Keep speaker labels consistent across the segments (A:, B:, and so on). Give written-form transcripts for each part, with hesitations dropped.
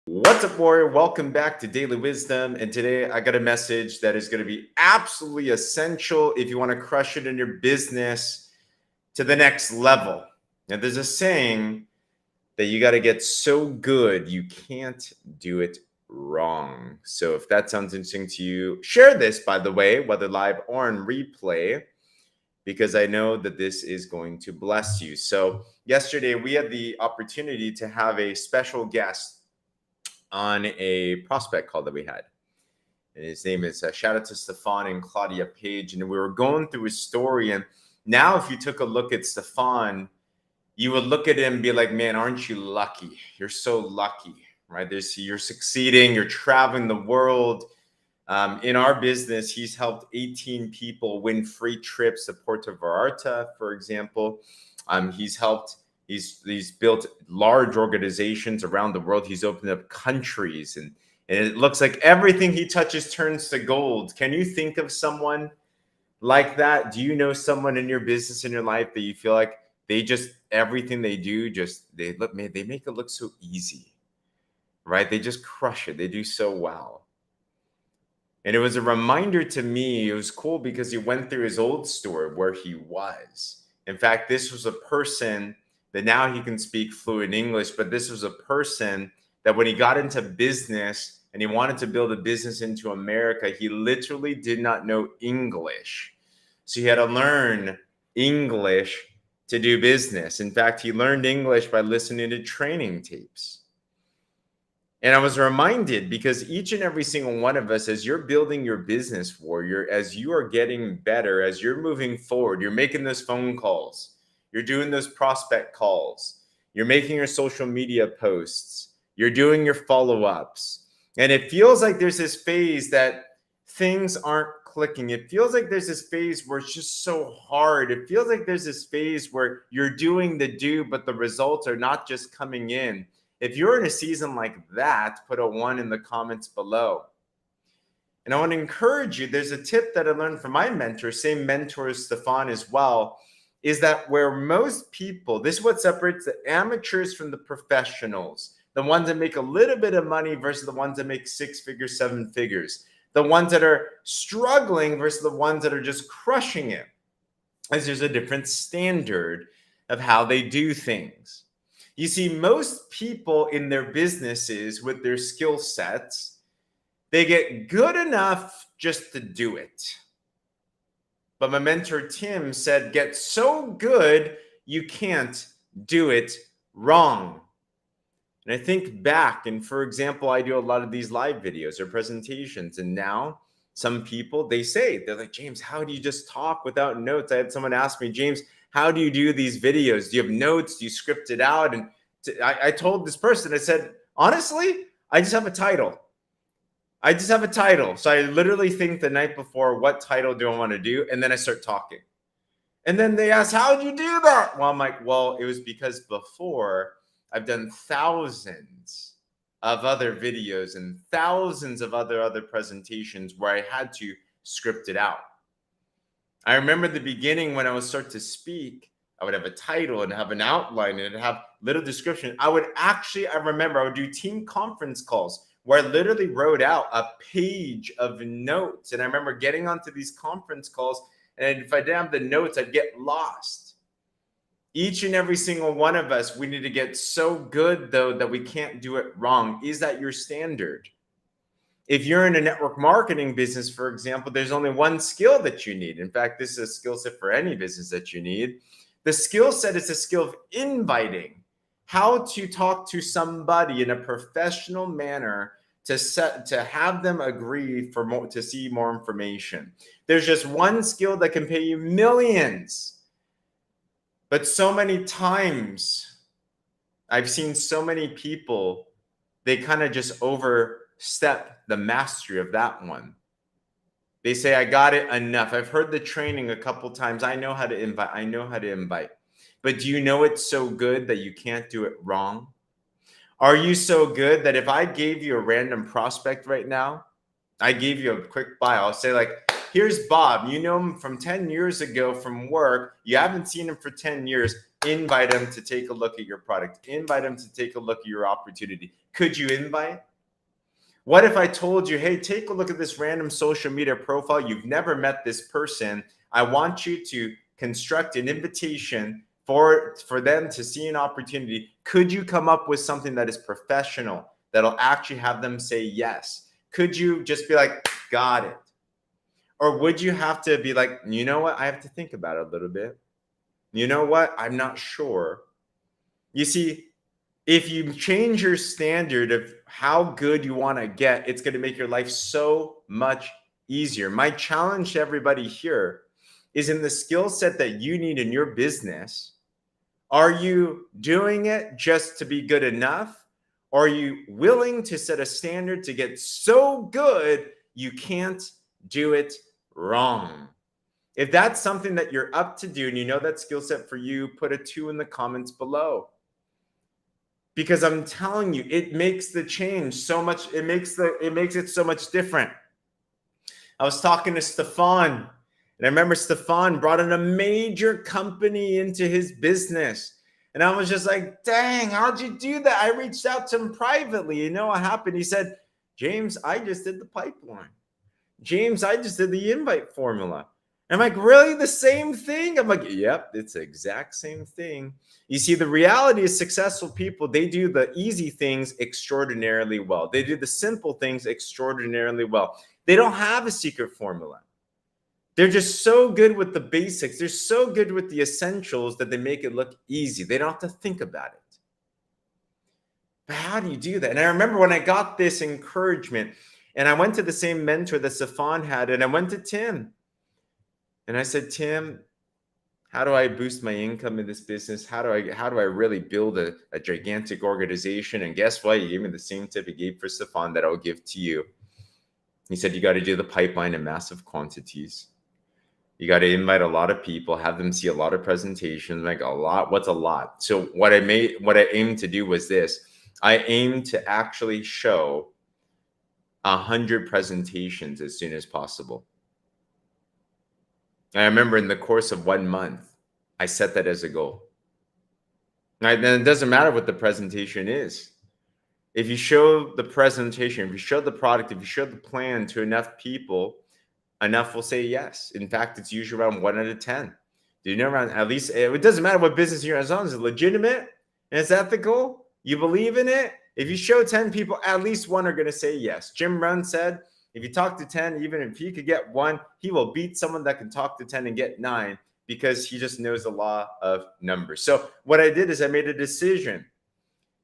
A: What's up, warrior? Welcome back to Daily Wisdom. And today I got a message that is going to be absolutely essential if you want to crush it in your business to the next level. Now, there's a saying that you got to get so good you can't do it wrong. So if that sounds interesting to you, share this, by the way, whether live or in replay, because I know that this is going to bless you. So yesterday we had the opportunity to have a special guest on a prospect call that we had. And his name is shout out to Stefan and Claudia Page. And we were going through his story. And now, if you took a look at Stefan, you would look at him and be like, man, aren't you lucky? You're so lucky, right? You're succeeding, you're traveling the world. In our business, he's helped 18 people win free trips to Puerto Vallarta, for example. He's built large organizations around the world. He's opened up countries, and it looks like everything he touches turns to gold. Can you think of someone like that? Do you know someone in your business, in your life, that you feel like they just, everything they do, they make it look so easy, right? They just crush it. They do so well. And it was a reminder to me. It was cool because he went through his old story where he was. In fact, this was a person that now he can speak fluent English, but this was a person that when he got into business and he wanted to build a business into America, he literally did not know English. So he had to learn English to do business. In fact, he learned English by listening to training tapes. And I was reminded, because each and every single one of us, as you're building your business, warrior, as you are getting better, as you're moving forward, you're making those phone calls, you're doing those prospect calls, you're making your social media posts, you're doing your follow-ups. And it feels like there's this phase that things aren't clicking. It feels like there's this phase where it's just so hard. It feels like there's this phase where you're doing the do, but the results are not just coming in. If you're in a season like that, put a 1 in the comments below. And I want to encourage you, there's a tip that I learned from my mentor, same mentor as Stefan as well, is that where most people, this is what separates the amateurs from the professionals, the ones that make a little bit of money versus the ones that make 6 figures, 7 figures, the ones that are struggling versus the ones that are just crushing it, as there's a different standard of how they do things. You see, most people in their businesses with their skill sets, they get good enough just to do it. But my mentor, Tim, said, get so good, you can't do it wrong. And I think back, and for example, I do a lot of these live videos or presentations. And now some people, they're like, James, how do you just talk without notes? I had someone ask me, James, how do you do these videos? Do you have notes? Do you script it out? And I told this person, I said, honestly, I just have a title. So I literally think the night before, what title do I want to do? And then I start talking. And then they ask, how'd you do that? Well, I'm like, well, it was because before I've done thousands of other videos and thousands of other presentations where I had to script it out. I remember the beginning when I would start to speak, I would have a title and have an outline and have little description. I would do team conference calls where I literally wrote out a page of notes. And I remember getting onto these conference calls, and if I didn't have the notes, I'd get lost. Each and every single one of us, we need to get so good, though, that we can't do it wrong. Is that your standard? If you're in a network marketing business, for example, there's only one skill that you need. In fact, this is a skill set for any business that you need. The skill set is a skill of inviting, how to talk to somebody in a professional manner to have them agree to see more information. There's just one skill that can pay you millions. But so many times I've seen so many people, they kind of just overstep the mastery of that one. They say, I got it enough. I've heard the training a couple times. I know how to invite. But do you know it's so good that you can't do it wrong? Are you so good that if I gave you a random prospect right now, I gave you a quick bio, I'll say like, here's Bob. You know him from 10 years ago from work. You haven't seen him for 10 years. Invite him to take a look at your product. Invite him to take a look at your opportunity. Could you invite? What if I told you, hey, take a look at this random social media profile. You've never met this person. I want you to construct an invitation for them to see an opportunity. Could you come up with something that is professional, that'll actually have them say yes? Could you just be like, got it? Or would you have to be like, you know what? I have to think about it a little bit. You know what? I'm not sure. You see, if you change your standard of how good you want to get, it's going to make your life so much easier. My challenge to everybody here is in the skill set that you need in your business. Are you doing it just to be good enough? Or are you willing to set a standard to get so good you can't do it wrong? If that's something that you're up to do and you know that skill set for you, put a 2 in the comments below. Because I'm telling you, it makes the change so much. It makes it so much different. I was talking to Stefan, and I remember Stefan brought in a major company into his business. And I was just like, dang, how'd you do that? I reached out to him privately. You know what happened? He said, James, I just did the pipeline. James, I just did the invite formula. I'm like, really? The same thing? I'm like, yep, it's the exact same thing. You see, the reality is successful people, they do the easy things extraordinarily well. They do the simple things extraordinarily well. They don't have a secret formula. They're just so good with the basics. They're so good with the essentials that they make it look easy. They don't have to think about it. But how do you do that? And I remember when I got this encouragement and I went to the same mentor that Stefan had, and I went to Tim. And I said, Tim, how do I boost my income in this business? How do I really build a gigantic organization? And guess what? He gave me the same tip he gave for Stefan that I'll give to you. He said, you got to do the pipeline in massive quantities. You got to invite a lot of people, have them see a lot of presentations, like a lot. What's a lot? So what I aimed to do was this. I aimed to actually show 100 presentations as soon as possible. I remember in the course of 1 month, I set that as a goal. And it doesn't matter what the presentation is. If you show the presentation, if you show the product, if you show the plan to enough people, enough will say yes. In fact, it's usually around 1 out of 10. Do you know around at least, it doesn't matter what business you're in, as long as it's legitimate and it's ethical, you believe in it. If you show 10 people, at least 1 are going to say yes. Jim Rohn said, if you talk to 10, even if he could get 1, he will beat someone that can talk to 10 and get 9 because he just knows the law of numbers. So what I did is I made a decision.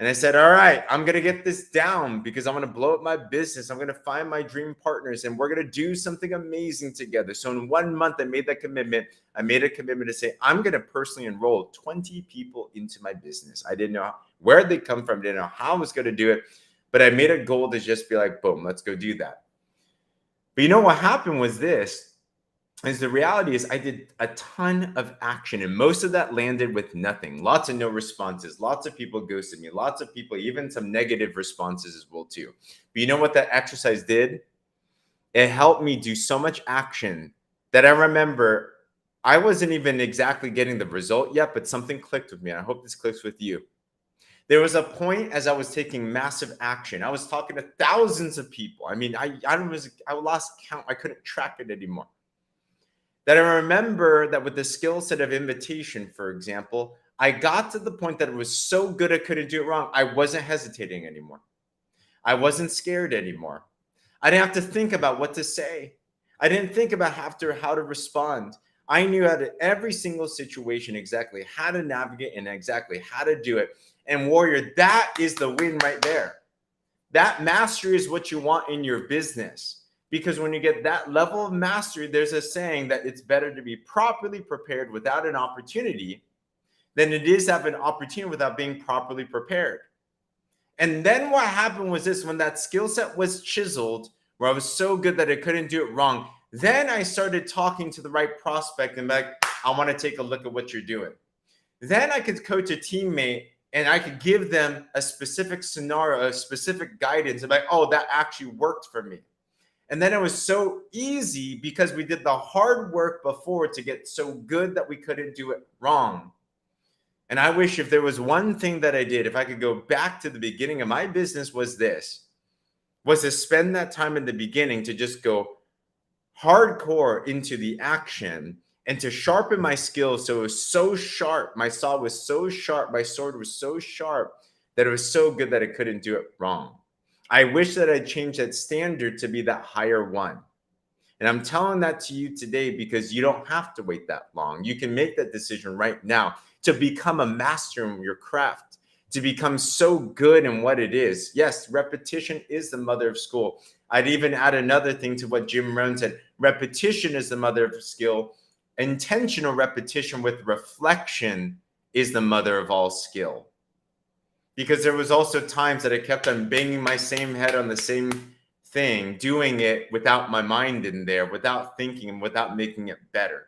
A: And I said, all right, I'm going to get this down because I'm going to blow up my business. I'm going to find my dream partners and we're going to do something amazing together. So in 1 month, I made that commitment. I made a commitment to say, I'm going to personally enroll 20 people into my business. I didn't know where they'd come from. I didn't know how I was going to do it. But I made a goal to just be like, boom, let's go do that. But you know what happened was this, is the reality is I did a ton of action and most of that landed with nothing. Lots of no responses. Lots of people ghosted me. Lots of people, even some negative responses as well too. But you know what that exercise did? It helped me do so much action that I remember I wasn't even exactly getting the result yet, but something clicked with me. I hope this clicks with you. There was a point as I was taking massive action. I was talking to thousands of people. I mean, I lost count. I couldn't track it anymore. That I remember that with the skill set of invitation, for example, I got to the point that it was so good I couldn't do it wrong. I wasn't hesitating anymore. I wasn't scared anymore. I didn't have to think about what to say. I didn't think about how to respond. I knew out of every single situation exactly how to navigate and exactly how to do it. And warrior, that is the win right there. That mastery is what you want in your business. Because when you get that level of mastery, there's a saying that it's better to be properly prepared without an opportunity than it is to have an opportunity without being properly prepared. And then what happened was this, when that skill set was chiseled, where I was so good that I couldn't do it wrong, then I started talking to the right prospect and like, I want to take a look at what you're doing. Then I could coach a teammate and I could give them a specific scenario, a specific guidance. I'm like, oh, that actually worked for me. And then it was so easy because we did the hard work before to get so good that we couldn't do it wrong. And I wish if there was one thing that I did, if I could go back to the beginning of my business, was to spend that time in the beginning to just go hardcore into the action and to sharpen my skills. So it was so sharp. My saw was so sharp. My sword was so sharp that it was so good that I couldn't do it wrong. I wish that I'd changed that standard to be that higher one. And I'm telling that to you today because you don't have to wait that long. You can make that decision right now to become a master in your craft, to become so good in what it is. Yes, repetition is the mother of skill. I'd even add another thing to what Jim Rohn said. Repetition is the mother of skill. Intentional repetition with reflection is the mother of all skill. Because there was also times that I kept on banging my same head on the same thing, doing it without my mind in there, without thinking and without making it better.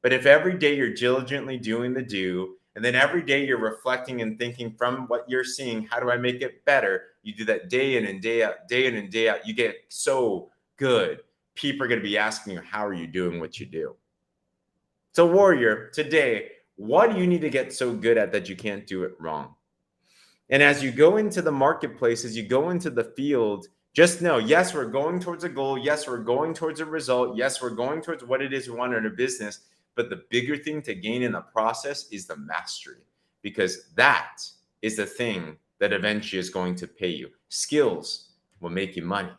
A: But if every day you're diligently doing the do, and then every day you're reflecting and thinking from what you're seeing, how do I make it better? You do that day in and day out, day in and day out. You get so good. People are going to be asking you, how are you doing what you do? So warrior, today, what do you need to get so good at that you can't do it wrong? And as you go into the marketplace, as you go into the field, just know, yes, we're going towards a goal. Yes, we're going towards a result. Yes, we're going towards what it is we want in a business. But the bigger thing to gain in the process is the mastery, because that is the thing that eventually is going to pay you. Skills will make you money,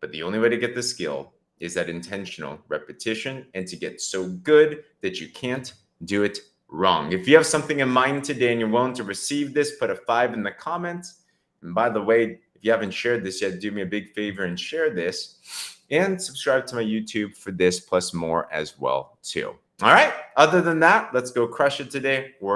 A: but the only way to get the skill is that intentional repetition and to get so good that you can't do it wrong. If you have something in mind today and you're willing to receive this, put a 5 in the comments. And by the way, if you haven't shared this yet, do me a big favor and share this and subscribe to my YouTube for this plus more as well too. All right. Other than that, let's go crush it today.